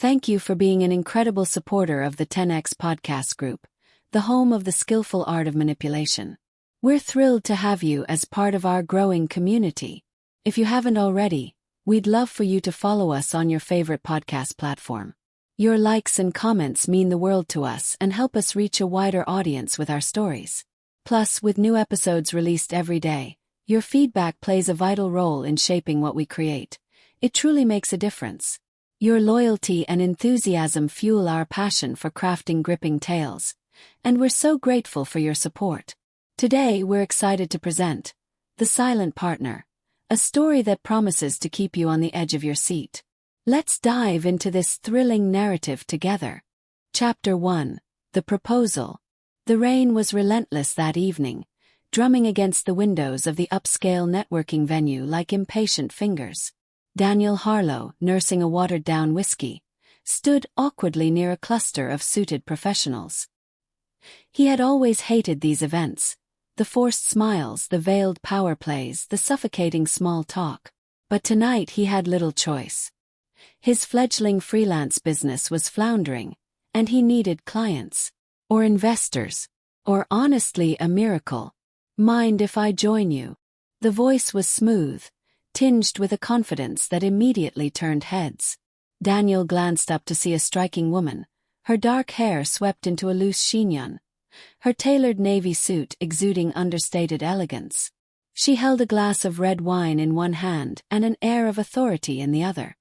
Thank you for being an incredible supporter of the 10X podcast group, the home of the skillful art of manipulation. We're thrilled to have you as part of our growing community. If you haven't already, we'd love for you to follow us on your favorite podcast platform. Your likes and comments mean the world to us and help us reach a wider audience with our stories. Plus, with new episodes released every day, your feedback plays a vital role in shaping what we create. It truly makes a difference. Your loyalty and enthusiasm fuel our passion for crafting gripping tales, and we're so grateful for your support. Today, we're excited to present The Silent Partner, a story that promises to keep you on the edge of your seat. Let's dive into this thrilling narrative together. Chapter 1: The Proposal. The rain was relentless that evening, drumming against the windows of the upscale networking venue like impatient fingers. Daniel Harlow, nursing a watered-down whiskey, stood awkwardly near a cluster of suited professionals. He had always hated these events, the forced smiles, the veiled power plays, the suffocating small talk. But tonight he had little choice. His fledgling freelance business was floundering, and he needed clients. Or investors. Or honestly a miracle. "Mind if I join you?" The voice was smooth, tinged with a confidence that immediately turned heads. Daniel glanced up to see a striking woman, her dark hair swept into a loose chignon, her tailored navy suit exuding understated elegance. She held a glass of red wine in one hand and an air of authority in the other.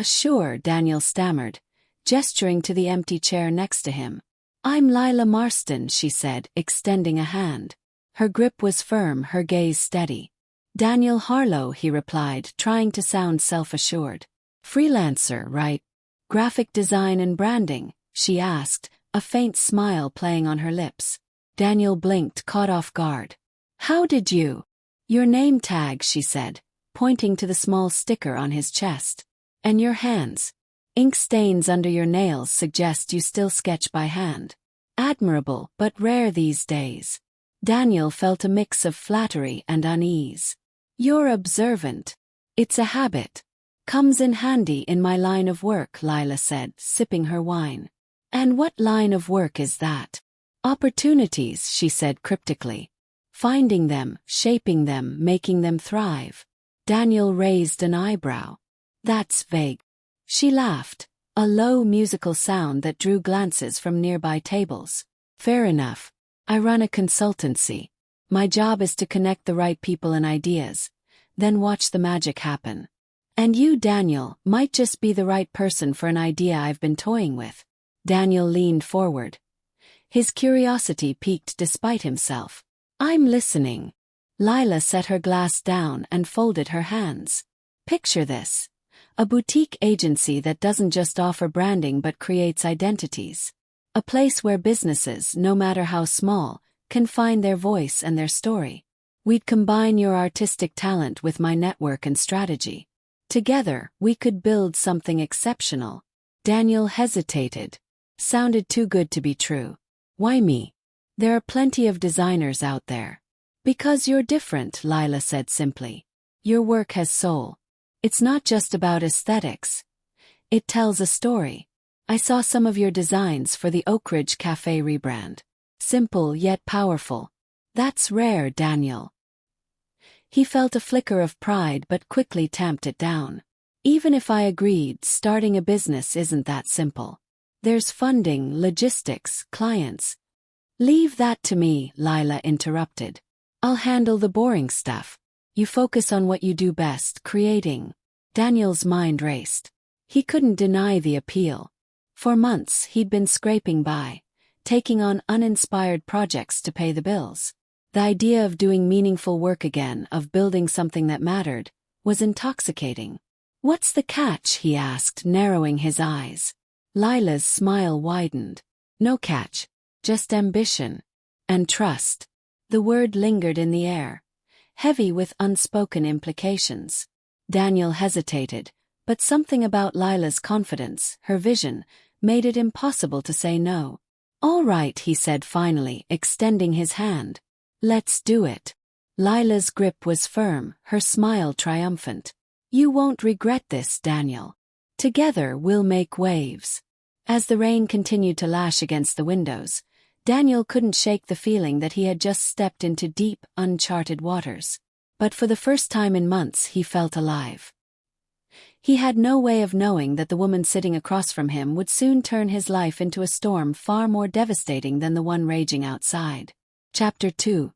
Sure," Daniel stammered, gesturing to the empty chair next to him. "I'm Lila Marston," she said, extending a hand. Her grip was firm, her gaze steady. "Daniel Harlow," he replied, trying to sound self-assured. "Freelancer, right? Graphic design and branding?" she asked, a faint smile playing on her lips. Daniel blinked, caught off guard. "How did you—" "Your name tag," she said, pointing to the small sticker on his chest. "And your hands. Ink stains under your nails suggest you still sketch by hand. Admirable, but rare these days." Daniel felt a mix of flattery and unease. "You're observant. It's a habit. Comes in handy in my line of work," Lila said, sipping her wine. "And what line of work is that?" "Opportunities," she said cryptically. "Finding them, shaping them, making them thrive." Daniel raised an eyebrow. "That's vague." She laughed, a low musical sound that drew glances from nearby tables. "Fair enough. I run a consultancy. My job is to connect the right people and ideas, then watch the magic happen. And you, Daniel, might just be the right person for an idea I've been toying with." Daniel leaned forward. His curiosity piqued despite himself. "I'm listening." Lila set her glass down and folded her hands. "Picture this. A boutique agency that doesn't just offer branding but creates identities. A place where businesses, no matter how small, can find their voice and their story. We'd combine your artistic talent with my network and strategy. Together, we could build something exceptional." Daniel hesitated. Sounded too good to be true. "Why me? There are plenty of designers out there." "Because you're different," Lila said simply. "Your work has soul. It's not just about aesthetics. It tells a story. I saw some of your designs for the Oak Ridge Cafe rebrand. Simple yet powerful. That's rare, Daniel." He felt a flicker of pride but quickly tamped it down. "Even if I agreed, starting a business isn't that simple. There's funding, logistics, clients." "Leave that to me," Lila interrupted. "I'll handle the boring stuff. You focus on what you do best, creating." Daniel's mind raced. He couldn't deny the appeal. For months he'd been scraping by, taking on uninspired projects to pay the bills. The idea of doing meaningful work again, of building something that mattered, was intoxicating. "What's the catch?" he asked, narrowing his eyes. Lila's smile widened. "No catch. Just ambition. And trust." The word lingered in the air, heavy with unspoken implications. Daniel hesitated, but something about Lila's confidence, her vision, made it impossible to say no. "All right," he said finally, extending his hand. "Let's do it." Lila's grip was firm, her smile triumphant. "You won't regret this, Daniel." Together we'll make waves. As the rain continued to lash against the windows, Daniel couldn't shake the feeling that he had just stepped into deep, uncharted waters. But for the first time in months he felt alive. He had no way of knowing that the woman sitting across from him would soon turn his life into a storm far more devastating than the one raging outside. Chapter 2.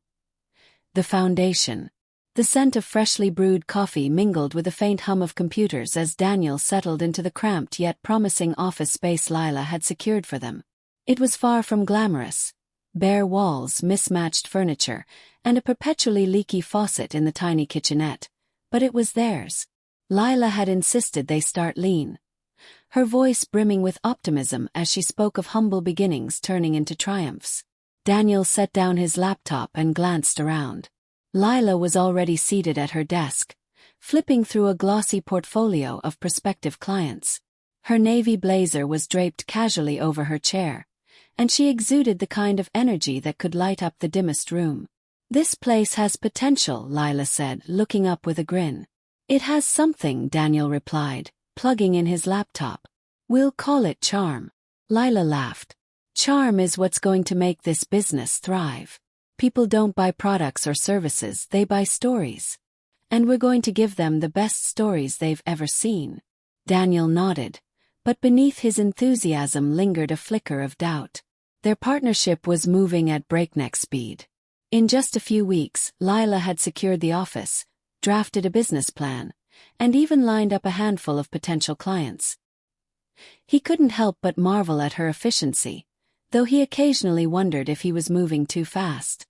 The Foundation. The scent of freshly brewed coffee mingled with the faint hum of computers as Daniel settled into the cramped yet promising office space Lila had secured for them. It was far from glamorous. Bare walls, mismatched furniture, and a perpetually leaky faucet in the tiny kitchenette. But it was theirs. Lila had insisted they start lean. Her voice brimming with optimism as she spoke of humble beginnings turning into triumphs. Daniel set down his laptop and glanced around. Lila was already seated at her desk, flipping through a glossy portfolio of prospective clients. Her navy blazer was draped casually over her chair, and she exuded the kind of energy that could light up the dimmest room. "This place has potential," Lila said, looking up with a grin. "It has something," Daniel replied, plugging in his laptop. "We'll call it charm." Lila laughed. "Charm is what's going to make this business thrive. People don't buy products or services, they buy stories. And we're going to give them the best stories they've ever seen." Daniel nodded, but beneath his enthusiasm lingered a flicker of doubt. Their partnership was moving at breakneck speed. In just a few weeks, Lila had secured the office, drafted a business plan, and even lined up a handful of potential clients. He couldn't help but marvel at her efficiency, though he occasionally wondered if he was moving too fast.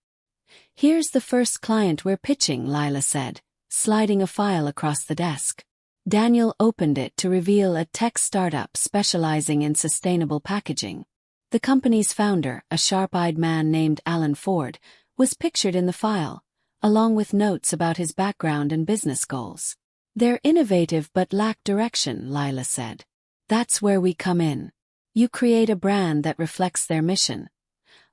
"Here's the first client we're pitching," Lila said, sliding a file across the desk. Daniel opened it to reveal a tech startup specializing in sustainable packaging. The company's founder, a sharp-eyed man named Alan Ford, was pictured in the file, along with notes about his background and business goals. "They're innovative but lack direction," Lila said. "That's where we come in. You create a brand that reflects their mission.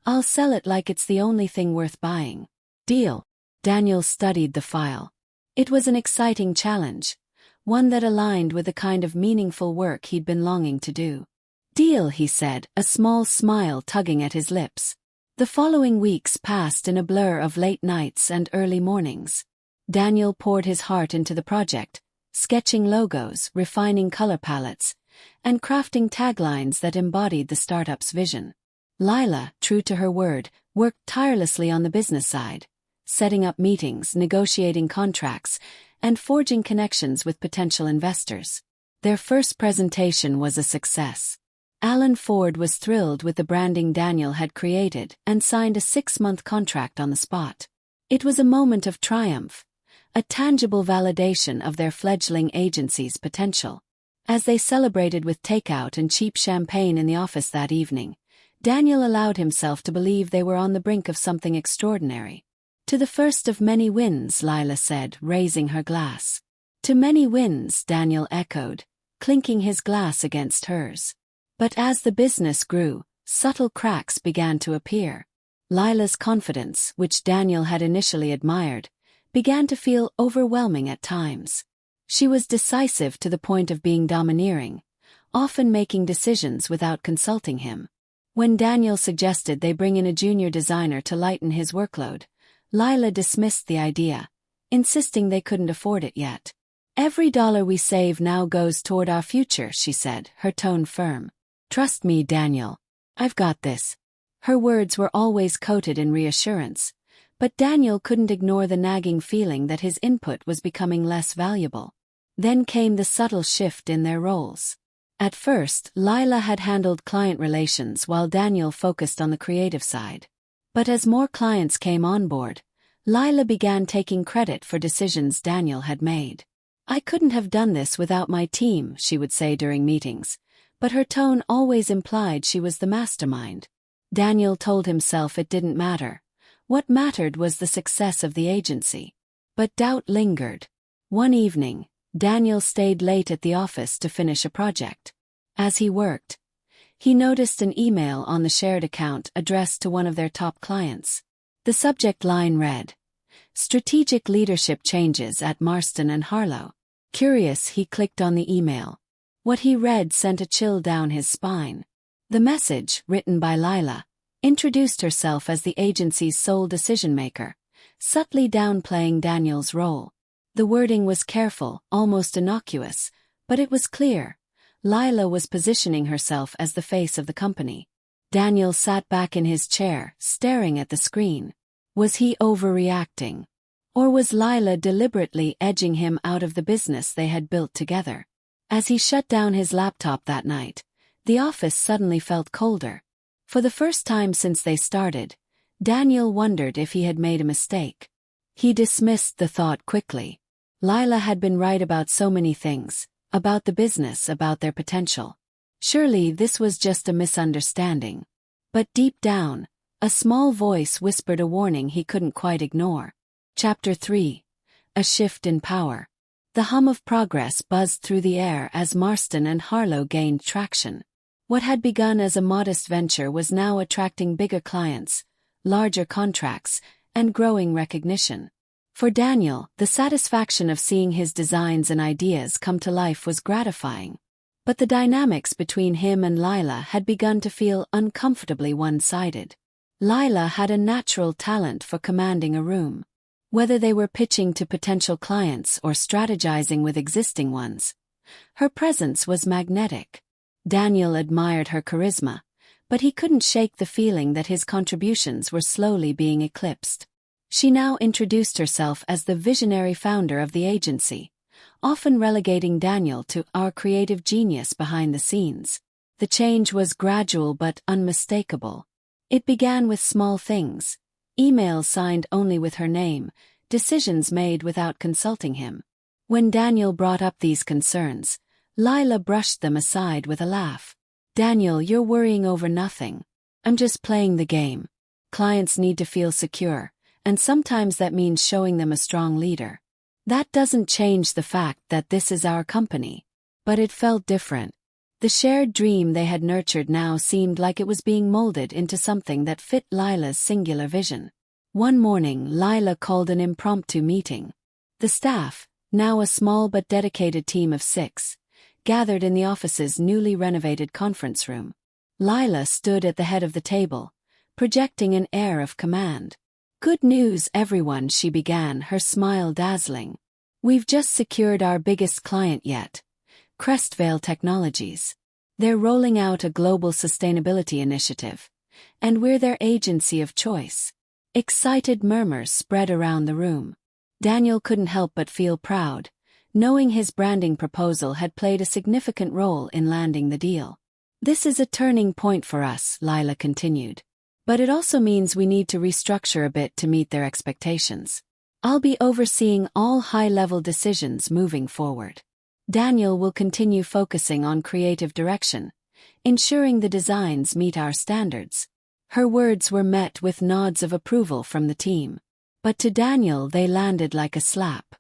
I'll sell it like it's the only thing worth buying." "Deal." Daniel studied the file. It was an exciting challenge, one that aligned with the kind of meaningful work he'd been longing to do. "Deal," he said, a small smile tugging at his lips. The following weeks passed in a blur of late nights and early mornings. Daniel poured his heart into the project, sketching logos, refining color palettes, and crafting taglines that embodied the startup's vision. Lila, true to her word, worked tirelessly on the business side, setting up meetings, negotiating contracts, and forging connections with potential investors. Their first presentation was a success. Alan Ford was thrilled with the branding Daniel had created and signed a 6-month contract on the spot. It was a moment of triumph, a tangible validation of their fledgling agency's potential. As they celebrated with takeout and cheap champagne in the office that evening, Daniel allowed himself to believe they were on the brink of something extraordinary. "To the first of many wins," Lila said, raising her glass. "To many wins," Daniel echoed, clinking his glass against hers. But as the business grew, subtle cracks began to appear. Lila's confidence, which Daniel had initially admired, began to feel overwhelming at times. She was decisive to the point of being domineering, often making decisions without consulting him. When Daniel suggested they bring in a junior designer to lighten his workload, Lila dismissed the idea, insisting they couldn't afford it yet. "Every dollar we save now goes toward our future," she said, her tone firm. "Trust me, Daniel. I've got this." Her words were always coated in reassurance, but Daniel couldn't ignore the nagging feeling that his input was becoming less valuable. Then came the subtle shift in their roles. At first, Lila had handled client relations while Daniel focused on the creative side. But as more clients came on board, Lila began taking credit for decisions Daniel had made. "I couldn't have done this without my team," she would say during meetings, but her tone always implied she was the mastermind. Daniel told himself it didn't matter. What mattered was the success of the agency. But doubt lingered. One evening, Daniel stayed late at the office to finish a project. As he worked, he noticed an email on the shared account addressed to one of their top clients. The subject line read, "Strategic Leadership Changes at Marston and Harlow." Curious, he clicked on the email. What he read sent a chill down his spine. The message, written by Lila, introduced herself as the agency's sole decision-maker, subtly downplaying Daniel's role. The wording was careful, almost innocuous, but it was clear. Lila was positioning herself as the face of the company. Daniel sat back in his chair, staring at the screen. Was he overreacting? Or was Lila deliberately edging him out of the business they had built together? As he shut down his laptop that night, the office suddenly felt colder. For the first time since they started, Daniel wondered if he had made a mistake. He dismissed the thought quickly. Lila had been right about so many things, about the business, about their potential. Surely this was just a misunderstanding. But deep down, a small voice whispered a warning he couldn't quite ignore. Chapter 3. A Shift in Power. The hum of progress buzzed through the air as Marston and Harlow gained traction. What had begun as a modest venture was now attracting bigger clients, larger contracts, and growing recognition. For Daniel, the satisfaction of seeing his designs and ideas come to life was gratifying. But the dynamics between him and Lila had begun to feel uncomfortably one-sided. Lila had a natural talent for commanding a room. Whether they were pitching to potential clients or strategizing with existing ones, her presence was magnetic. Daniel admired her charisma, but he couldn't shake the feeling that his contributions were slowly being eclipsed. She now introduced herself as the visionary founder of the agency, often relegating Daniel to our creative genius behind the scenes. The change was gradual but unmistakable. It began with small things: emails signed only with her name, decisions made without consulting him. When Daniel brought up these concerns, Lila brushed them aside with a laugh. "Daniel, you're worrying over nothing. I'm just playing the game. Clients need to feel secure, and sometimes that means showing them a strong leader. That doesn't change the fact that this is our company." But it felt different. The shared dream they had nurtured now seemed like it was being molded into something that fit Lila's singular vision. One morning, Lila called an impromptu meeting. The staff, now a small but dedicated team of 6, gathered in the office's newly renovated conference room. Lila stood at the head of the table, projecting an air of command. "Good news, everyone," she began, her smile dazzling. "We've just secured our biggest client yet, Crestvale Technologies. They're rolling out a global sustainability initiative, and we're their agency of choice." Excited murmurs spread around the room. Daniel couldn't help but feel proud, knowing his branding proposal had played a significant role in landing the deal. "This is a turning point for us," Lila continued. "But it also means we need to restructure a bit to meet their expectations. I'll be overseeing all high-level decisions moving forward. Daniel will continue focusing on creative direction, ensuring the designs meet our standards." Her words were met with nods of approval from the team. But to Daniel they landed like a slap.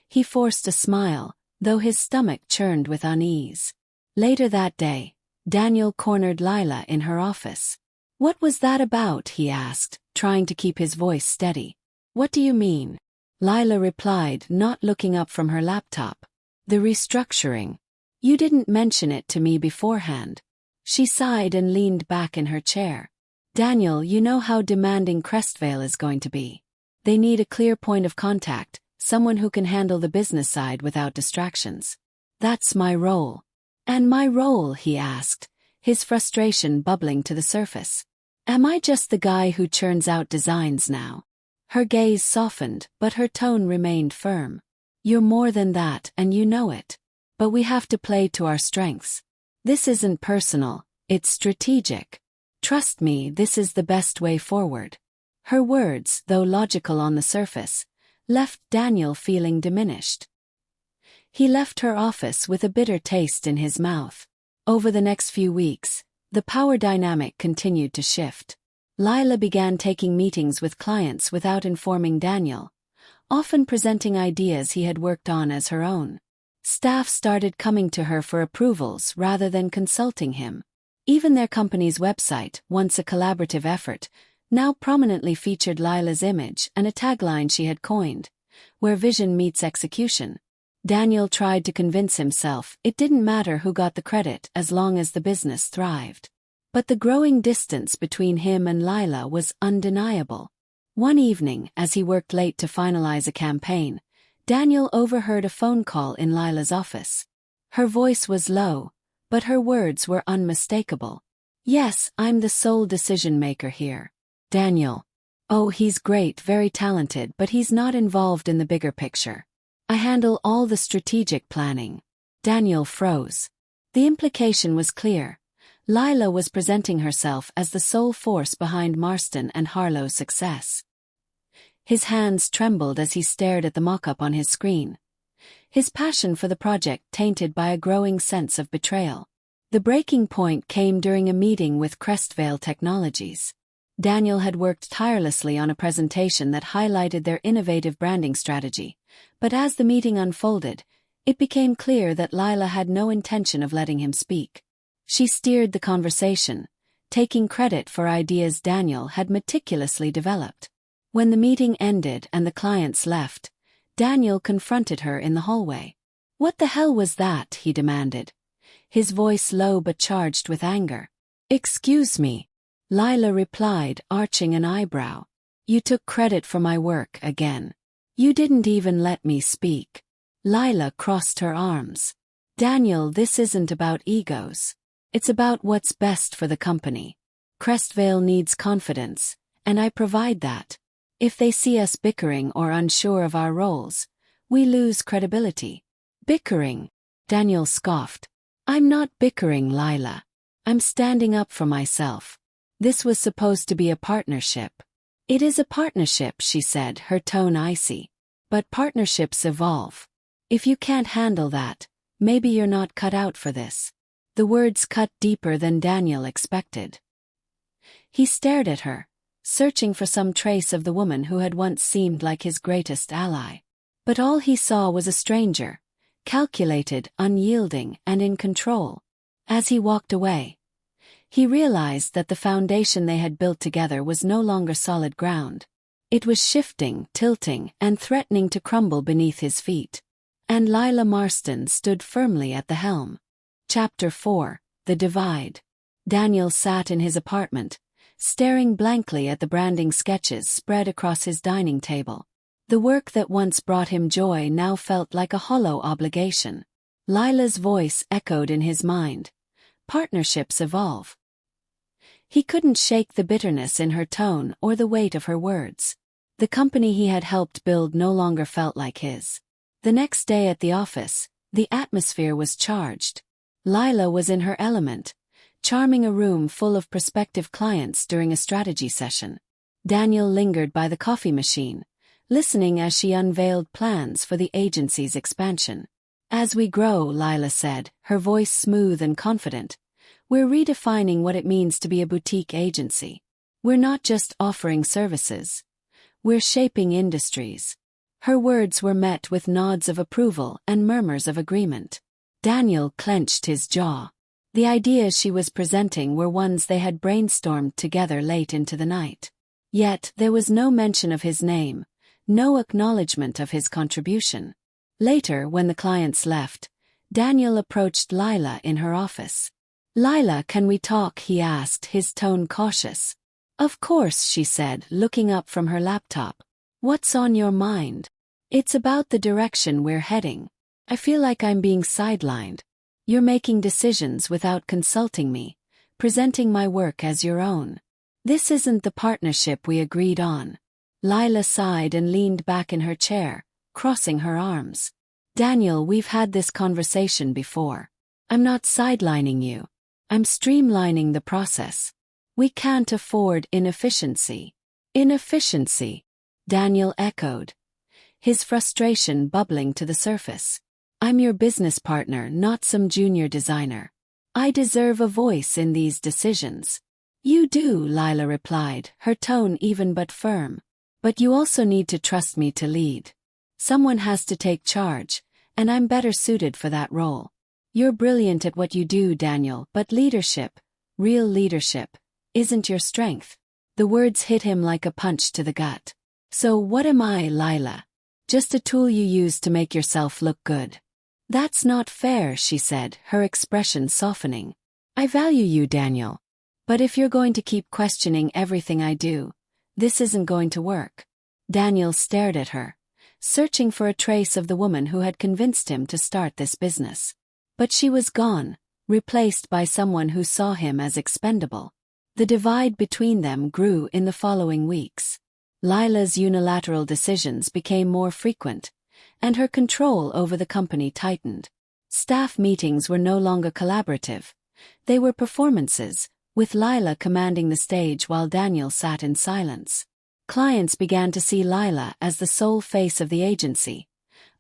He forced a smile, though his stomach churned with unease. Later that day, Daniel cornered Lila in her office. "What was that about?" he asked, trying to keep his voice steady. "What do you mean?" Lila replied, not looking up from her laptop. "The restructuring. You didn't mention it to me beforehand." She sighed and leaned back in her chair. "Daniel, you know how demanding Crestvale is going to be. They need a clear point of contact, someone who can handle the business side without distractions. That's my role." "And my role?" he asked, his frustration bubbling to the surface. "Am I just the guy who churns out designs now?" Her gaze softened, but her tone remained firm. "You're more than that, and you know it. But we have to play to our strengths. This isn't personal, it's strategic. Trust me, this is the best way forward." Her words, though logical on the surface, left Daniel feeling diminished. He left her office with a bitter taste in his mouth. Over the next few weeks, the power dynamic continued to shift. Lila began taking meetings with clients without informing Daniel, often presenting ideas he had worked on as her own. Staff started coming to her for approvals rather than consulting him. Even their company's website, once a collaborative effort, now prominently featured Lila's image and a tagline she had coined, "Where vision meets execution." Daniel tried to convince himself it didn't matter who got the credit as long as the business thrived. But the growing distance between him and Lila was undeniable. One evening, as he worked late to finalize a campaign, Daniel overheard a phone call in Lila's office. Her voice was low, but her words were unmistakable. "Yes, I'm the sole decision-maker here. Daniel. Oh, he's great, very talented, but he's not involved in the bigger picture. I handle all the strategic planning." Daniel froze. The implication was clear. Lila was presenting herself as the sole force behind Marston and Harlow's success. His hands trembled as he stared at the mock-up on his screen. His passion for the project tainted by a growing sense of betrayal. The breaking point came during a meeting with Crestvale Technologies. Daniel had worked tirelessly on a presentation that highlighted their innovative branding strategy, but as the meeting unfolded, it became clear that Lila had no intention of letting him speak. She steered the conversation, taking credit for ideas Daniel had meticulously developed. When the meeting ended and the clients left, Daniel confronted her in the hallway. "What the hell was that?" he demanded, his voice low but charged with anger. "Excuse me," Lila replied, arching an eyebrow. "You took credit for my work again. You didn't even let me speak." Lila crossed her arms. "Daniel, this isn't about egos. It's about what's best for the company. Crestvale needs confidence, and I provide that. If they see us bickering or unsure of our roles, we lose credibility." "Bickering?" Daniel scoffed. "I'm not bickering, Lila. I'm standing up for myself. This was supposed to be a partnership." "It is a partnership," she said, her tone icy. "But partnerships evolve. If you can't handle that, maybe you're not cut out for this." The words cut deeper than Daniel expected. He stared at her, searching for some trace of the woman who had once seemed like his greatest ally. But all he saw was a stranger, calculated, unyielding, and in control. As he walked away, he realized that the foundation they had built together was no longer solid ground. It was shifting, tilting, and threatening to crumble beneath his feet. And Lila Marston stood firmly at the helm. Chapter 4: The Divide. Daniel sat in his apartment, staring blankly at the branding sketches spread across his dining table. The work that once brought him joy now felt like a hollow obligation. Lila's voice echoed in his mind. Partnerships evolve. He couldn't shake the bitterness in her tone or the weight of her words. The company he had helped build no longer felt like his. The next day at the office, the atmosphere was charged. Lila was in her element, charming a room full of prospective clients during a strategy session. Daniel lingered by the coffee machine, listening as she unveiled plans for the agency's expansion. "As we grow," Lila said, her voice smooth and confident, "we're redefining what it means to be a boutique agency. We're not just offering services. We're shaping industries." Her words were met with nods of approval and murmurs of agreement. Daniel clenched his jaw. The ideas she was presenting were ones they had brainstormed together late into the night. Yet there was no mention of his name, no acknowledgement of his contribution. Later, when the clients left, Daniel approached Lila in her office. "Lila, can we talk?" he asked, his tone cautious. "Of course," she said, looking up from her laptop. "What's on your mind?" "It's about the direction we're heading. I feel like I'm being sidelined. You're making decisions without consulting me, presenting my work as your own. This isn't the partnership we agreed on." Lila sighed and leaned back in her chair, crossing her arms. "Daniel, we've had this conversation before. I'm not sidelining you. I'm streamlining the process. We can't afford inefficiency." "Inefficiency?" Daniel echoed, his frustration bubbling to the surface. "I'm your business partner, not some junior designer. I deserve a voice in these decisions." "You do," Lila replied, her tone even but firm. "But you also need to trust me to lead. Someone has to take charge, and I'm better suited for that role. You're brilliant at what you do, Daniel, but leadership, real leadership, isn't your strength." The words hit him like a punch to the gut. "So what am I, Lila?" Just a tool you use to make yourself look good. That's not fair, she said, her expression softening. I value you, Daniel. But if you're going to keep questioning everything I do, this isn't going to work. Daniel stared at her, searching for a trace of the woman who had convinced him to start this business. But she was gone, replaced by someone who saw him as expendable. The divide between them grew in the following weeks. Lila's unilateral decisions became more frequent, and her control over the company tightened. Staff meetings were no longer collaborative. They were performances, with Lila commanding the stage while Daniel sat in silence. Clients began to see Lila as the sole face of the agency,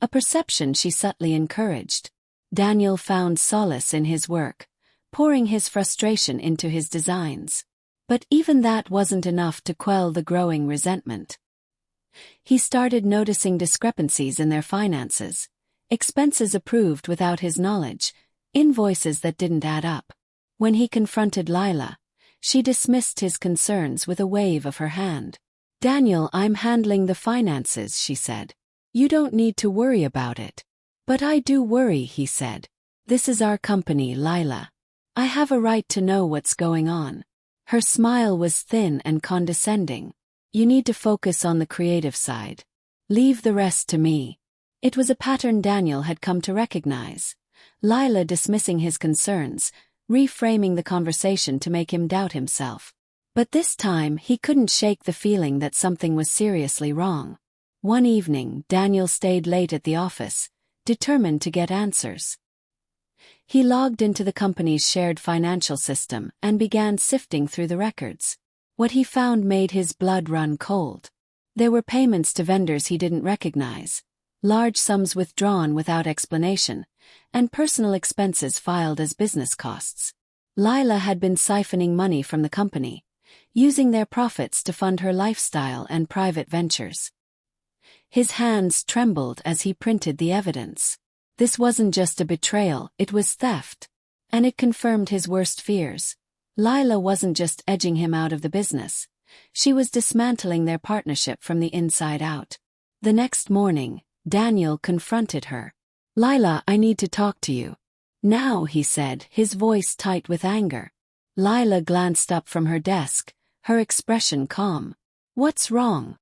a perception she subtly encouraged. Daniel found solace in his work, pouring his frustration into his designs. But even that wasn't enough to quell the growing resentment. He started noticing discrepancies in their finances, expenses approved without his knowledge, invoices that didn't add up. When he confronted Lila, she dismissed his concerns with a wave of her hand. Daniel, I'm handling the finances, she said. You don't need to worry about it. But I do worry, he said. This is our company, Lila. I have a right to know what's going on. Her smile was thin and condescending. You need to focus on the creative side. Leave the rest to me. It was a pattern Daniel had come to recognize. Lila dismissing his concerns, reframing the conversation to make him doubt himself. But this time he couldn't shake the feeling that something was seriously wrong. One evening, Daniel stayed late at the office, determined to get answers. He logged into the company's shared financial system and began sifting through the records. What he found made his blood run cold. There were payments to vendors he didn't recognize, large sums withdrawn without explanation, and personal expenses filed as business costs. Lila had been siphoning money from the company, using their profits to fund her lifestyle and private ventures. His hands trembled as he printed the evidence. This wasn't just a betrayal, it was theft. And it confirmed his worst fears. Lila wasn't just edging him out of the business. She was dismantling their partnership from the inside out. The next morning, Daniel confronted her. Lila, I need to talk to you. Now, he said, his voice tight with anger. Lila glanced up from her desk, her expression calm. What's wrong?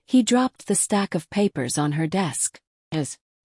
He dropped the stack of papers on her desk.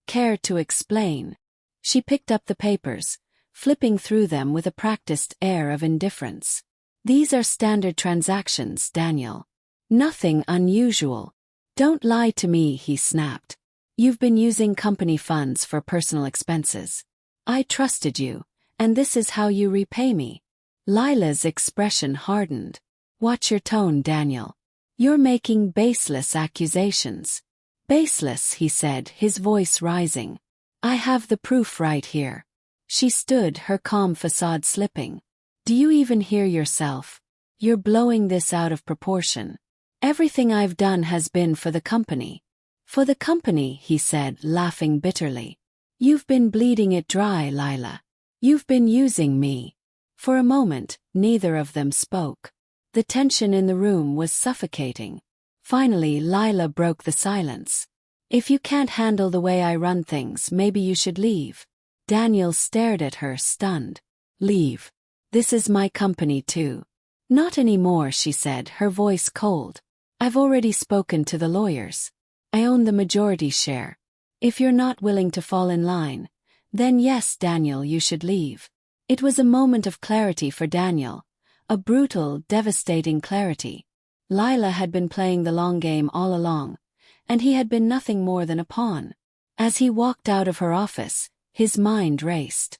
Care to explain? She picked up the papers, flipping through them with a practiced air of indifference. These are standard transactions, Daniel. Nothing unusual. Don't lie to me, he snapped. You've been using company funds for personal expenses. I trusted you, and this is how you repay me. Lila's expression hardened. Watch your tone, Daniel. You're making baseless accusations. Baseless, he said, his voice rising. I have the proof right here. She stood, her calm facade slipping. Do you even hear yourself? You're blowing this out of proportion. Everything I've done has been for the company. For the company, he said, laughing bitterly. You've been bleeding it dry, Lila. You've been using me. For a moment, neither of them spoke. The tension in the room was suffocating. Finally, Lila broke the silence. If you can't handle the way I run things, maybe you should leave. Daniel stared at her, stunned. Leave. This is my company too. Not anymore, she said, her voice cold. I've already spoken to the lawyers. I own the majority share. If you're not willing to fall in line, then yes, Daniel, you should leave. It was a moment of clarity for Daniel, a brutal, devastating clarity. Lila had been playing the long game all along, and he had been nothing more than a pawn. As he walked out of her office, his mind raced.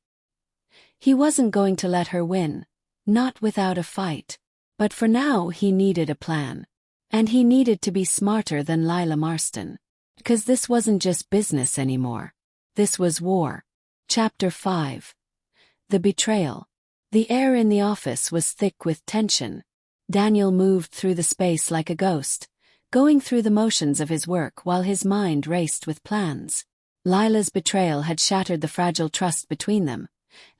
He wasn't going to let her win, not without a fight. But for now he needed a plan. And he needed to be smarter than Lila Marston. Because this wasn't just business anymore. This was war. Chapter 5. The Betrayal. The air in the office was thick with tension. Daniel moved through the space like a ghost, going through the motions of his work while his mind raced with plans. Lila's betrayal had shattered the fragile trust between them,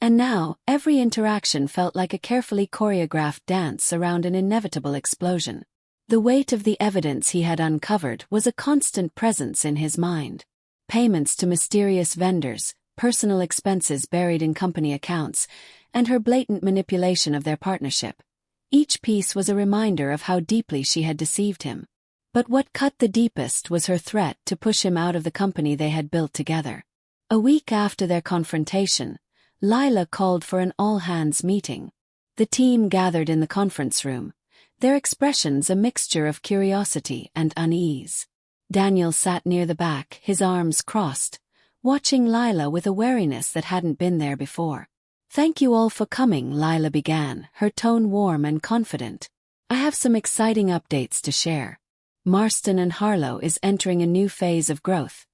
and now every interaction felt like a carefully choreographed dance around an inevitable explosion. The weight of the evidence he had uncovered was a constant presence in his mind. Payments to mysterious vendors, personal expenses buried in company accounts, and her blatant manipulation of their partnership. Each piece was a reminder of how deeply she had deceived him. But what cut the deepest was her threat to push him out of the company they had built together. A week after their confrontation, Lila called for an all-hands meeting. The team gathered in the conference room, their expressions a mixture of curiosity and unease. Daniel sat near the back, his arms crossed, watching Lila with a wariness that hadn't been there before. "Thank you all for coming," Lila began, her tone warm and confident. "I have some exciting updates to share. Marston and Harlow is entering a new phase of growth,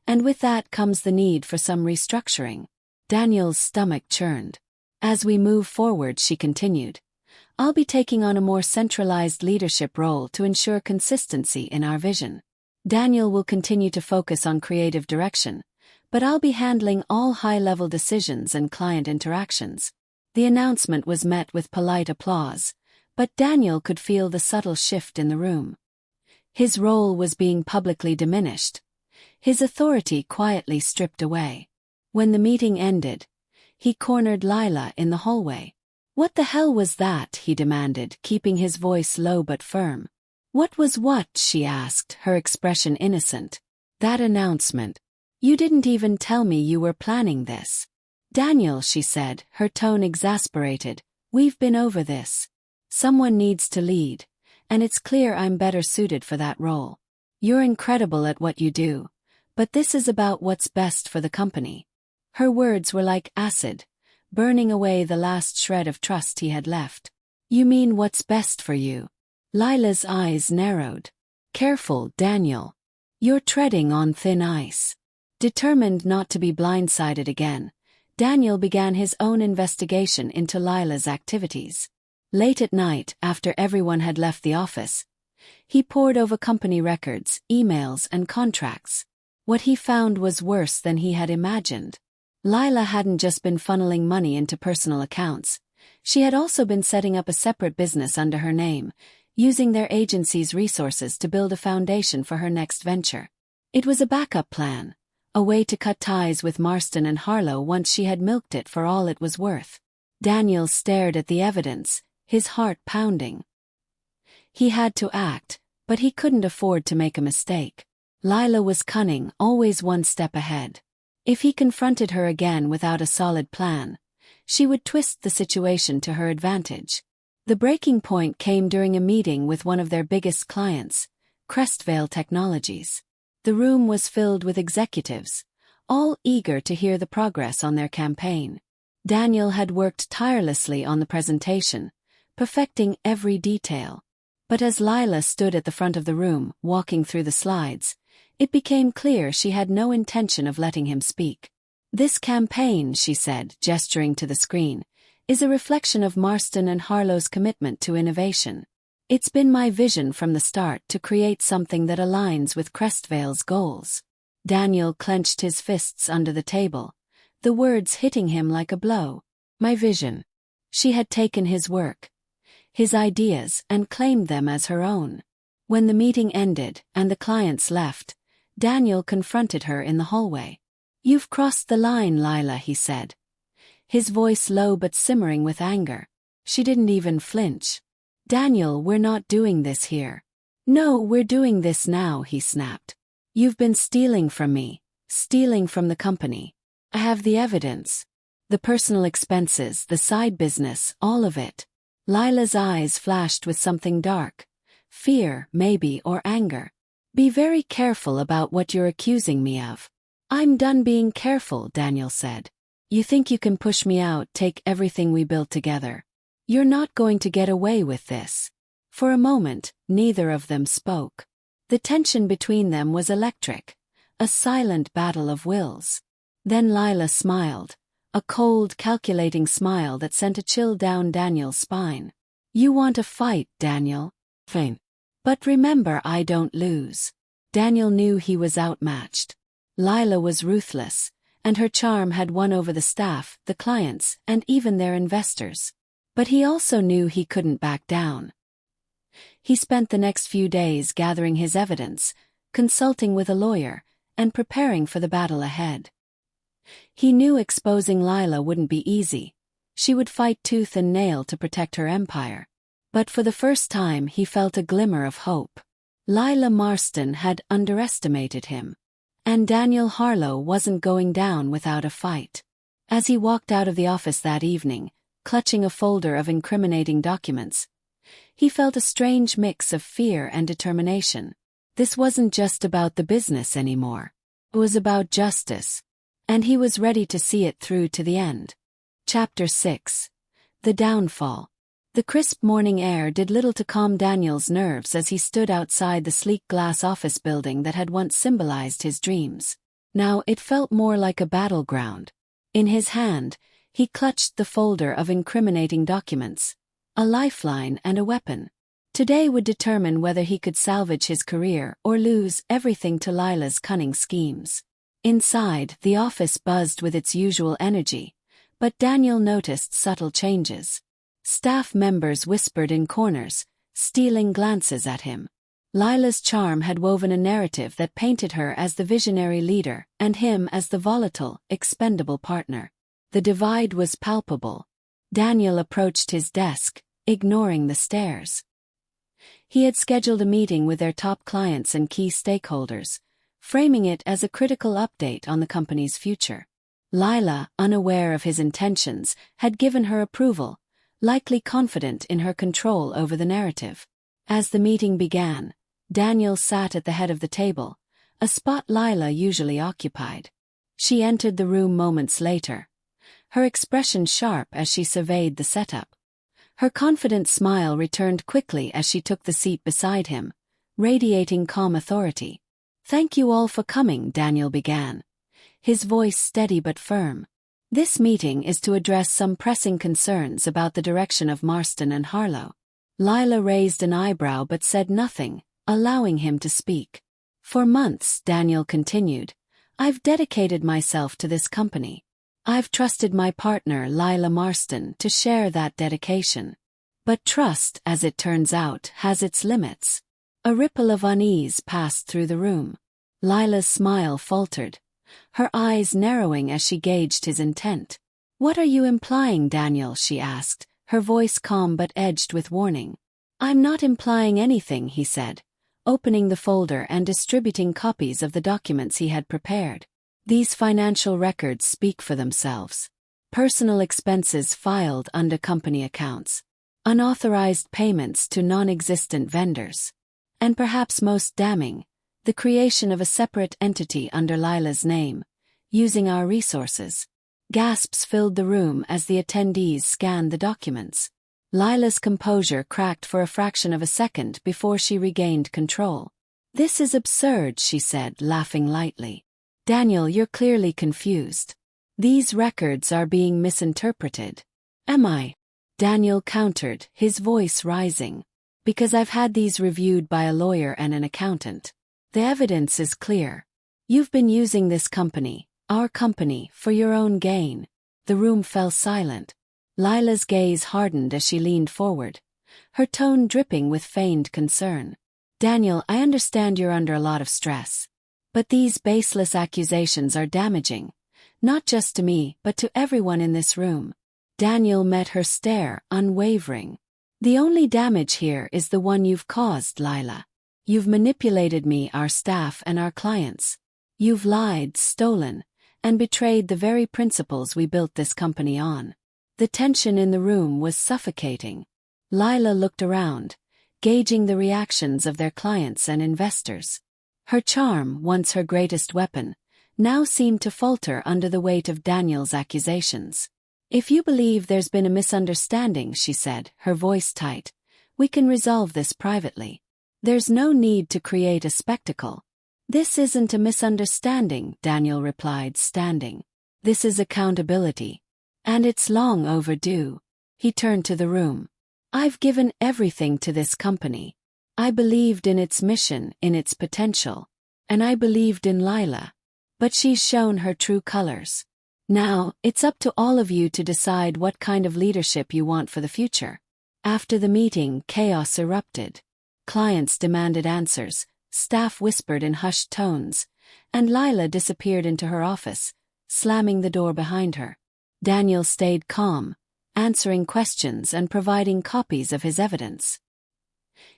and with that comes the need for some restructuring." Daniel's stomach churned. "As we move forward," she continued, "I'll be taking on a more centralized leadership role to ensure consistency in our vision. Daniel will continue to focus on creative direction, but I'll be handling all high-level decisions and client interactions." The announcement was met with polite applause, but Daniel could feel the subtle shift in the room. His role was being publicly diminished, his authority quietly stripped away. When the meeting ended, he cornered Lila in the hallway. "What the hell was that?" he demanded, keeping his voice low but firm. "What was what?" she asked, her expression innocent. "That announcement. You didn't even tell me you were planning this." "Daniel," she said, her tone exasperated, "we've been over this. Someone needs to lead, and it's clear I'm better suited for that role. You're incredible at what you do, but this is about what's best for the company." Her words were like acid, burning away the last shred of trust he had left. "You mean what's best for you?" Lila's eyes narrowed. "Careful, Daniel. You're treading on thin ice." Determined not to be blindsided again, Daniel began his own investigation into Lila's activities. Late at night, after everyone had left the office, he pored over company records, emails, and contracts. What he found was worse than he had imagined. Lila hadn't just been funneling money into personal accounts. She had also been setting up a separate business under her name, using their agency's resources to build a foundation for her next venture. It was a backup plan, a way to cut ties with Marston and Harlow once she had milked it for all it was worth. Daniel stared at the evidence, his heart pounding. He had to act, but he couldn't afford to make a mistake. Lila was cunning, always one step ahead. If he confronted her again without a solid plan, she would twist the situation to her advantage. The breaking point came during a meeting with one of their biggest clients, Crestvale Technologies. The room was filled with executives, all eager to hear the progress on their campaign. Daniel had worked tirelessly on the presentation, perfecting every detail. But as Lila stood at the front of the room, walking through the slides, it became clear she had no intention of letting him speak. "This campaign," she said, gesturing to the screen, "is a reflection of Marston and Harlow's commitment to innovation. It's been my vision from the start to create something that aligns with Crestvale's goals." Daniel clenched his fists under the table, the words hitting him like a blow. "My vision." She had taken his work, his ideas, and claimed them as her own. When the meeting ended and the clients left, Daniel confronted her in the hallway. "You've crossed the line, Lila," he said, his voice low but simmering with anger. She didn't even flinch. "Daniel, we're not doing this here." "No, we're doing this now," he snapped. "You've been stealing from me, stealing from the company. I have the evidence. The personal expenses, the side business, all of it." Lila's eyes flashed with something dark. Fear, maybe, or anger. "Be very careful about what you're accusing me of." "I'm done being careful," Daniel said. "You think you can push me out, take everything we built together? You're not going to get away with this." For a moment, neither of them spoke. The tension between them was electric, a silent battle of wills. Then Lila smiled, a cold, calculating smile that sent a chill down Daniel's spine. "You want a fight, Daniel? Fine. But remember, I don't lose." Daniel knew he was outmatched. Lila was ruthless, and her charm had won over the staff, the clients, and even their investors. But he also knew he couldn't back down. He spent the next few days gathering his evidence, consulting with a lawyer, and preparing for the battle ahead. He knew exposing Lila wouldn't be easy. She would fight tooth and nail to protect her empire. But for the first time he felt a glimmer of hope. Lila Marston had underestimated him. And Daniel Harlow wasn't going down without a fight. As he walked out of the office that evening, clutching a folder of incriminating documents, he felt a strange mix of fear and determination. This wasn't just about the business anymore. It was about justice. And he was ready to see it through to the end. Chapter 6. The Downfall. The crisp morning air did little to calm Daniel's nerves as he stood outside the sleek glass office building that had once symbolized his dreams. Now it felt more like a battleground. In his hand, he clutched the folder of incriminating documents, a lifeline and a weapon. Today would determine whether he could salvage his career or lose everything to Lila's cunning schemes. Inside, the office buzzed with its usual energy, but Daniel noticed subtle changes. Staff members whispered in corners, stealing glances at him. Lila's charm had woven a narrative that painted her as the visionary leader and him as the volatile, expendable partner. The divide was palpable. Daniel approached his desk, ignoring the stares. He had scheduled a meeting with their top clients and key stakeholders, framing it as a critical update on the company's future. Lila, unaware of his intentions, had given her approval, likely confident in her control over the narrative. As the meeting began, Daniel sat at the head of the table, a spot Lila usually occupied. She entered the room moments later, her expression sharp as she surveyed the setup. Her confident smile returned quickly as she took the seat beside him, radiating calm authority. "Thank you all for coming," Daniel began, his voice steady but firm. "This meeting is to address some pressing concerns about the direction of Marston and Harlow." Lila raised an eyebrow but said nothing, allowing him to speak. "For months," Daniel continued, "I've dedicated myself to this company. I've trusted my partner, Lila Marston, to share that dedication. But trust, as it turns out, has its limits." A ripple of unease passed through the room. Lila's smile faltered, her eyes narrowing as she gauged his intent. "What are you implying, Daniel?" she asked, her voice calm but edged with warning. "I'm not implying anything," he said, opening the folder and distributing copies of the documents he had prepared. "These financial records speak for themselves. Personal expenses filed under company accounts, unauthorized payments to non-existent vendors, and perhaps most damning, the creation of a separate entity under Lila's name, using our resources." Gasps filled the room as the attendees scanned the documents. Lila's composure cracked for a fraction of a second before she regained control. "This is absurd," she said, laughing lightly. "Daniel, you're clearly confused. These records are being misinterpreted." "Am I?" Daniel countered, his voice rising. "Because I've had these reviewed by a lawyer and an accountant. The evidence is clear. You've been using this company, our company, for your own gain." The room fell silent. Lila's gaze hardened as she leaned forward, her tone dripping with feigned concern. "Daniel, I understand you're under a lot of stress. But these baseless accusations are damaging, not just to me but to everyone in this room." Daniel met her stare, unwavering. "The only damage here is the one you've caused, Lila. You've manipulated me, our staff, and our clients. You've lied, stolen, and betrayed the very principles we built this company on." The tension in the room was suffocating. Lila looked around, gauging the reactions of their clients and investors. Her charm, once her greatest weapon, now seemed to falter under the weight of Daniel's accusations. "If you believe there's been a misunderstanding," she said, her voice tight, "we can resolve this privately. There's no need to create a spectacle." "This isn't a misunderstanding," Daniel replied, standing. "This is accountability. And it's long overdue." He turned to the room. "I've given everything to this company. I believed in its mission, in its potential. And I believed in Lila. But she's shown her true colors. Now, it's up to all of you to decide what kind of leadership you want for the future." After the meeting, chaos erupted. Clients demanded answers, staff whispered in hushed tones, and Lila disappeared into her office, slamming the door behind her. Daniel stayed calm, answering questions and providing copies of his evidence.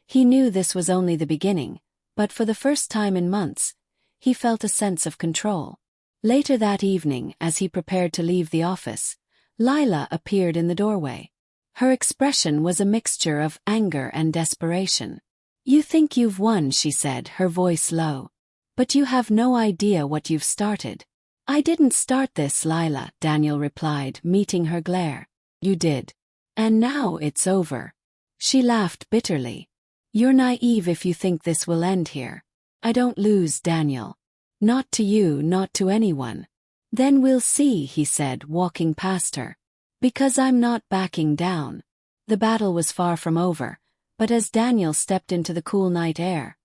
He knew this was only the beginning, but for the first time in months, he felt a sense of control. Later that evening, as he prepared to leave the office, Lila appeared in the doorway. Her expression was a mixture of anger and desperation. "You think you've won," she said, her voice low. "But you have no idea what you've started." "I didn't start this, Lila," Daniel replied, meeting her glare. "You did. And now it's over." She laughed bitterly. "You're naive if you think this will end here. I don't lose, Daniel. Not to you, not to anyone." "Then we'll see," he said, walking past her. "Because I'm not backing down." The battle was far from over, but as Daniel stepped into the cool night air,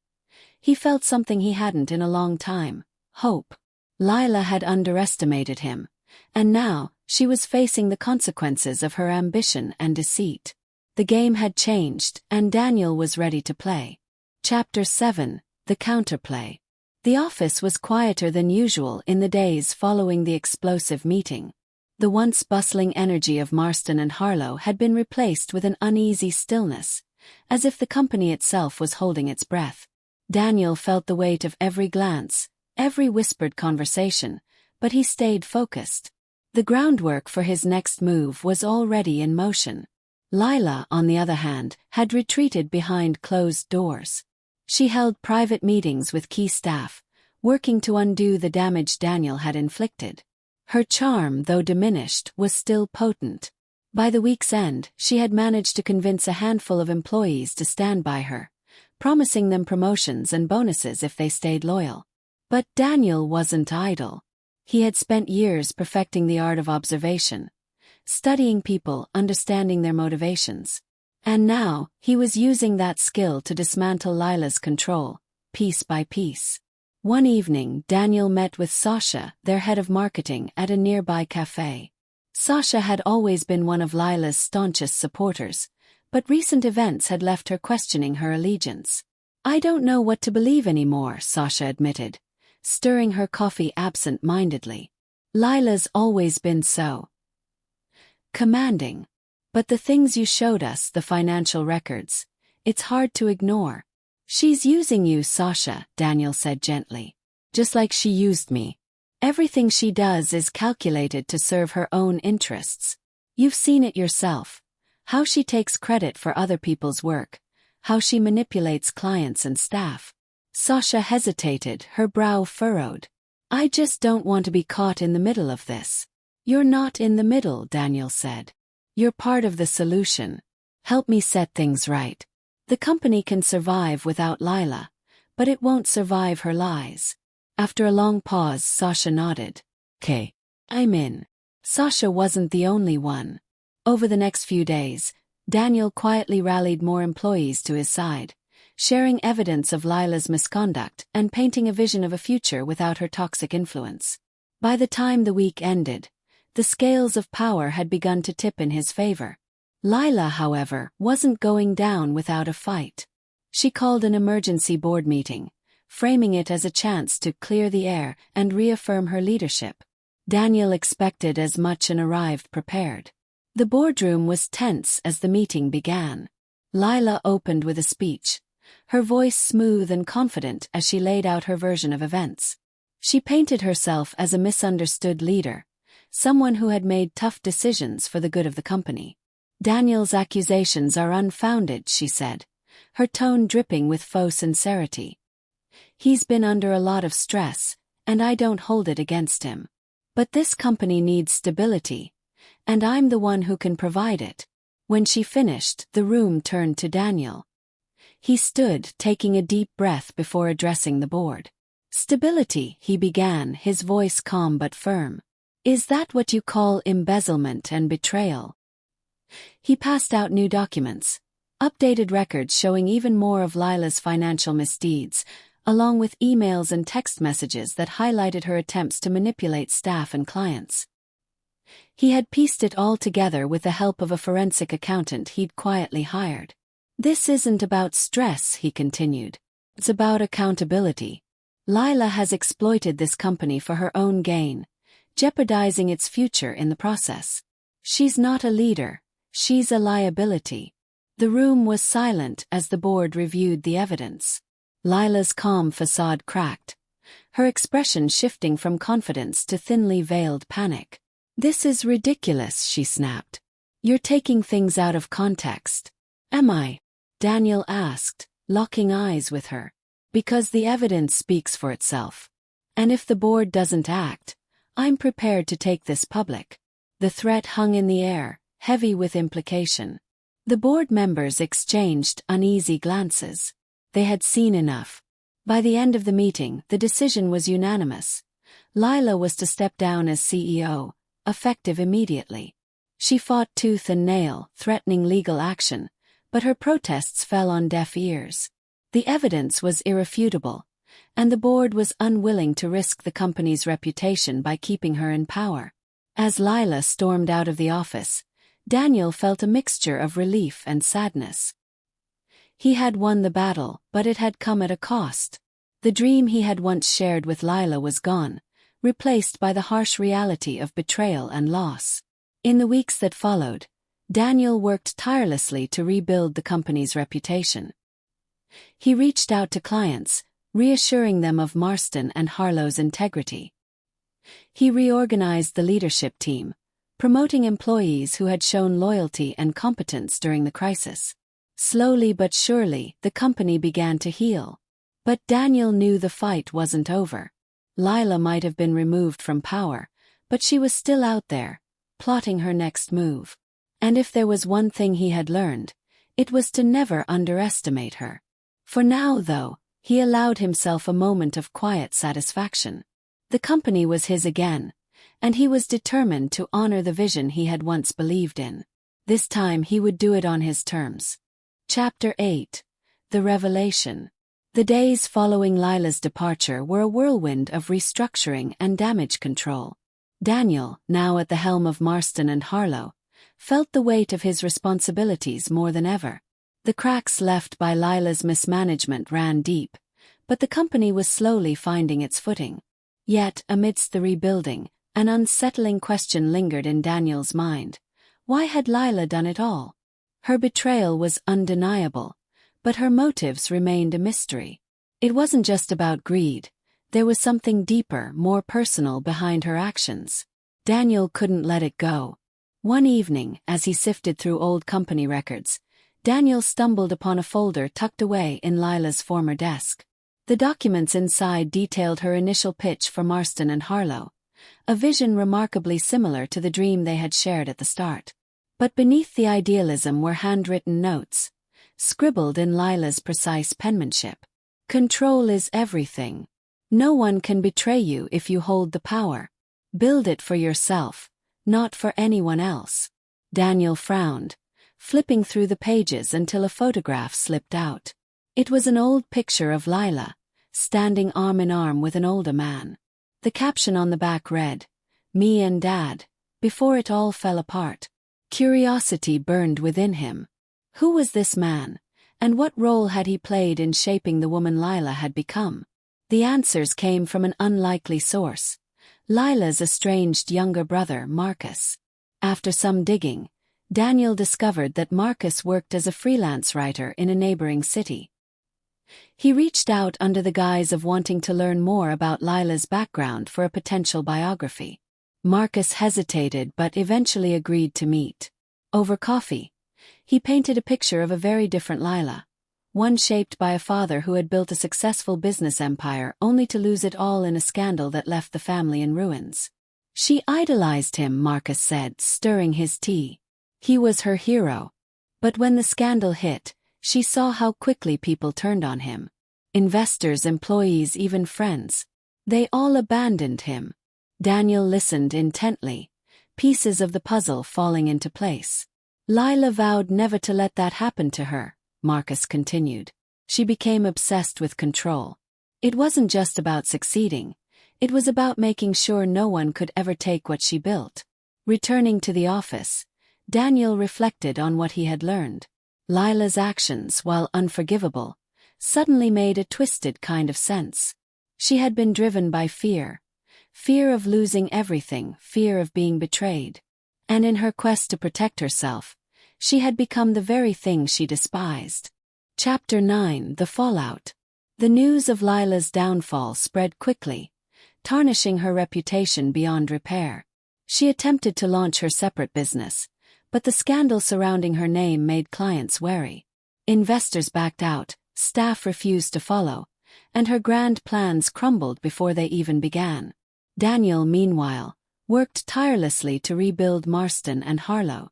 he felt something he hadn't in a long time: hope. Lila had underestimated him, and now she was facing the consequences of her ambition and deceit. The game had changed, and Daniel was ready to play. Chapter 7: The Counterplay. The office was quieter than usual in the days following the explosive meeting. The once bustling energy of Marston and Harlow had been replaced with an uneasy stillness, as if the company itself was holding its breath. Daniel felt the weight of every glance, every whispered conversation, but he stayed focused. The groundwork for his next move was already in motion. Lila, on the other hand, had retreated behind closed doors. She held private meetings with key staff, working to undo the damage Daniel had inflicted. Her charm, though diminished, was still potent. By the week's end, she had managed to convince a handful of employees to stand by her, promising them promotions and bonuses if they stayed loyal. But Daniel wasn't idle. He had spent years perfecting the art of observation, studying people, understanding their motivations. And now, he was using that skill to dismantle Lila's control, piece by piece. One evening, Daniel met with Sasha, their head of marketing, at a nearby cafe. Sasha had always been one of Lila's staunchest supporters, but recent events had left her questioning her allegiance. "I don't know what to believe anymore," Sasha admitted, stirring her coffee absent-mindedly. "Lila's always been so commanding. But the things you showed us, the financial records, it's hard to ignore." "She's using you, Sasha," Daniel said gently. "Just like she used me. Everything she does is calculated to serve her own interests. You've seen it yourself. How she takes credit for other people's work, how she manipulates clients and staff." Sasha hesitated, her brow furrowed. "I just don't want to be caught in the middle of this." "You're not in the middle," Daniel said. "You're part of the solution. Help me set things right. The company can survive without Lila, but it won't survive her lies." After a long pause, Sasha nodded. "'Kay. I'm in." Sasha wasn't the only one. Over the next few days, Daniel quietly rallied more employees to his side, sharing evidence of Lila's misconduct and painting a vision of a future without her toxic influence. By the time the week ended, the scales of power had begun to tip in his favor. Lila, however, wasn't going down without a fight. She called an emergency board meeting, framing it as a chance to clear the air and reaffirm her leadership. Daniel expected as much and arrived prepared. The boardroom was tense as the meeting began. Lila opened with a speech, her voice smooth and confident as she laid out her version of events. She painted herself as a misunderstood leader, someone who had made tough decisions for the good of the company. "Daniel's accusations are unfounded," she said, her tone dripping with faux sincerity. "He's been under a lot of stress, and I don't hold it against him. But this company needs stability, and I'm the one who can provide it." When she finished, the room turned to Daniel. He stood, taking a deep breath before addressing the board. "Stability," he began, his voice calm but firm. "Is that what you call embezzlement and betrayal?" He passed out new documents, updated records showing even more of Lila's financial misdeeds, along with emails and text messages that highlighted her attempts to manipulate staff and clients. He had pieced it all together with the help of a forensic accountant he'd quietly hired. This isn't about stress, he continued. It's about accountability. Lila has exploited this company for her own gain, jeopardizing its future in the process. She's not a leader, she's a liability. The room was silent as the board reviewed the evidence. Lila's calm facade cracked, her expression shifting from confidence to thinly veiled panic. "This is ridiculous," she snapped. "You're taking things out of context." "Am I?" Daniel asked, locking eyes with her. "Because the evidence speaks for itself. And if the board doesn't act, I'm prepared to take this public." The threat hung in the air, heavy with implication. The board members exchanged uneasy glances. They had seen enough. By the end of the meeting, the decision was unanimous. Lila was to step down as CEO, effective immediately. She fought tooth and nail, threatening legal action, but her protests fell on deaf ears. The evidence was irrefutable, and the board was unwilling to risk the company's reputation by keeping her in power. As Lila stormed out of the office, Daniel felt a mixture of relief and sadness. He had won the battle, but it had come at a cost. The dream he had once shared with Lila was gone, replaced by the harsh reality of betrayal and loss. In the weeks that followed, Daniel worked tirelessly to rebuild the company's reputation. He reached out to clients, reassuring them of Marston and Harlow's integrity. He reorganized the leadership team, promoting employees who had shown loyalty and competence during the crisis. Slowly but surely, the company began to heal. But Daniel knew the fight wasn't over. Lila might have been removed from power, but she was still out there, plotting her next move. And if there was one thing he had learned, it was to never underestimate her. For now, though, he allowed himself a moment of quiet satisfaction. The company was his again, and he was determined to honor the vision he had once believed in. This time he would do it on his terms. Chapter 8. The Revelation. The days following Lila's departure were a whirlwind of restructuring and damage control. Daniel, now at the helm of Marston and Harlow, felt the weight of his responsibilities more than ever. The cracks left by Lila's mismanagement ran deep, but the company was slowly finding its footing. Yet, amidst the rebuilding, an unsettling question lingered in Daniel's mind. Why had Lila done it all? Her betrayal was undeniable, but her motives remained a mystery. It wasn't just about greed. There was something deeper, more personal behind her actions. Daniel couldn't let it go. One evening, as he sifted through old company records, Daniel stumbled upon a folder tucked away in Lila's former desk. The documents inside detailed her initial pitch for Marston and Harlow, a vision remarkably similar to the dream they had shared at the start. But beneath the idealism were handwritten notes, scribbled in Lila's precise penmanship. "Control is everything. No one can betray you if you hold the power. Build it for yourself, not for anyone else." Daniel frowned, flipping through the pages until a photograph slipped out. It was an old picture of Lila, standing arm in arm with an older man. The caption on the back read, "Me and Dad, before it all fell apart." Curiosity burned within him. Who was this man, and what role had he played in shaping the woman Lila had become? The answers came from an unlikely source, Lila's estranged younger brother, Marcus. After some digging, Daniel discovered that Marcus worked as a freelance writer in a neighboring city. He reached out under the guise of wanting to learn more about Lila's background for a potential biography. Marcus hesitated but eventually agreed to meet. Over coffee, he painted a picture of a very different Lila, one shaped by a father who had built a successful business empire only to lose it all in a scandal that left the family in ruins. She idolized him, Marcus said, stirring his tea. He was her hero. But when the scandal hit, she saw how quickly people turned on him. Investors, employees, even friends. They all abandoned him. Daniel listened intently, pieces of the puzzle falling into place. Lila vowed never to let that happen to her, Marcus continued. She became obsessed with control. It wasn't just about succeeding. It was about making sure no one could ever take what she built. Returning to the office, Daniel reflected on what he had learned. Lila's actions, while unforgivable, suddenly made a twisted kind of sense. She had been driven by fear. Fear of losing everything, fear of being betrayed. And in her quest to protect herself, she had become the very thing she despised. Chapter 9: The Fallout. The news of Lila's downfall spread quickly, tarnishing her reputation beyond repair. She attempted to launch her separate business, but the scandal surrounding her name made clients wary. Investors backed out, staff refused to follow, and her grand plans crumbled before they even began. Daniel, meanwhile, worked tirelessly to rebuild Marston and Harlow.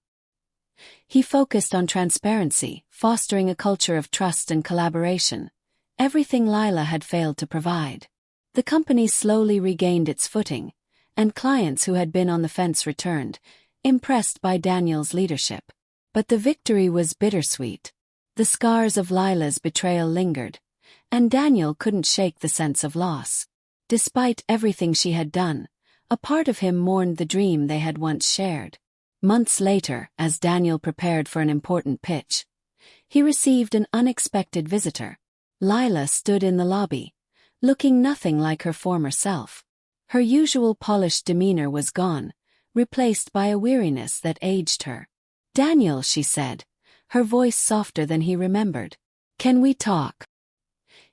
He focused on transparency, fostering a culture of trust and collaboration, everything Lila had failed to provide. The company slowly regained its footing, and clients who had been on the fence returned, impressed by Daniel's leadership. But the victory was bittersweet. The scars of Lila's betrayal lingered, and Daniel couldn't shake the sense of loss. Despite everything she had done, a part of him mourned the dream they had once shared. Months later, as Daniel prepared for an important pitch, he received an unexpected visitor. Lila stood in the lobby, looking nothing like her former self. Her usual polished demeanor was gone, replaced by a weariness that aged her. "Daniel," she said, her voice softer than he remembered. "Can we talk?"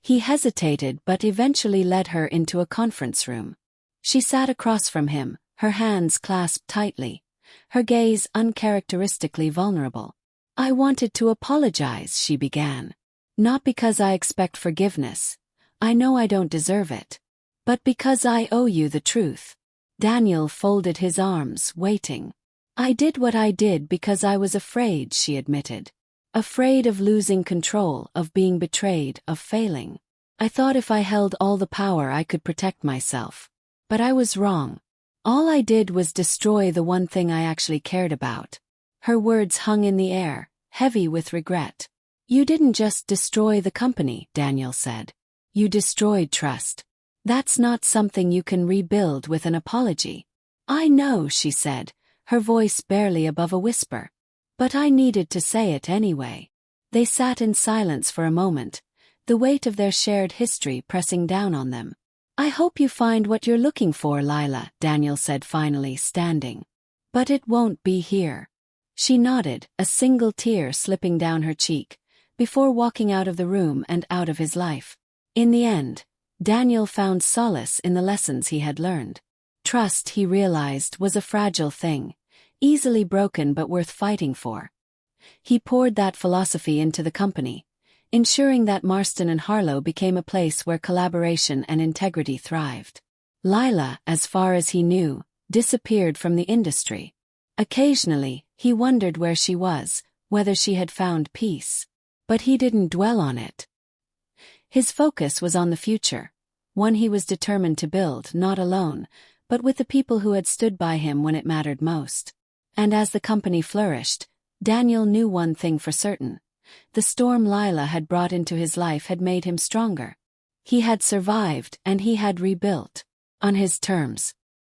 He hesitated but eventually led her into a conference room. She sat across from him, her hands clasped tightly, her gaze uncharacteristically vulnerable. "I wanted to apologize," she began. "Not because I expect forgiveness. I know I don't deserve it. But because I owe you the truth." Daniel folded his arms, waiting. "I did what I did because I was afraid," she admitted. "Afraid of losing control, of being betrayed, of failing. I thought if I held all the power I could protect myself. But I was wrong. All I did was destroy the one thing I actually cared about." Her words hung in the air, heavy with regret. "You didn't just destroy the company," Daniel said. "You destroyed trust. That's not something you can rebuild with an apology." "I know," she said, her voice barely above a whisper. "But I needed to say it anyway." They sat in silence for a moment, the weight of their shared history pressing down on them. "I hope you find what you're looking for, Lila," Daniel said finally, standing. "But it won't be here." She nodded, a single tear slipping down her cheek, before walking out of the room and out of his life. In the end, Daniel found solace in the lessons he had learned. Trust, he realized, was a fragile thing, easily broken but worth fighting for. He poured that philosophy into the company, ensuring that Marston and Harlow became a place where collaboration and integrity thrived. Lila, as far as he knew, disappeared from the industry. Occasionally, he wondered where she was, whether she had found peace. But he didn't dwell on it. His focus was on the future, one he was determined to build, not alone, but with the people who had stood by him when it mattered most. And as the company flourished, Daniel knew one thing for certain. The storm Lila had brought into his life had made him stronger. He had survived, and he had rebuilt. On his terms.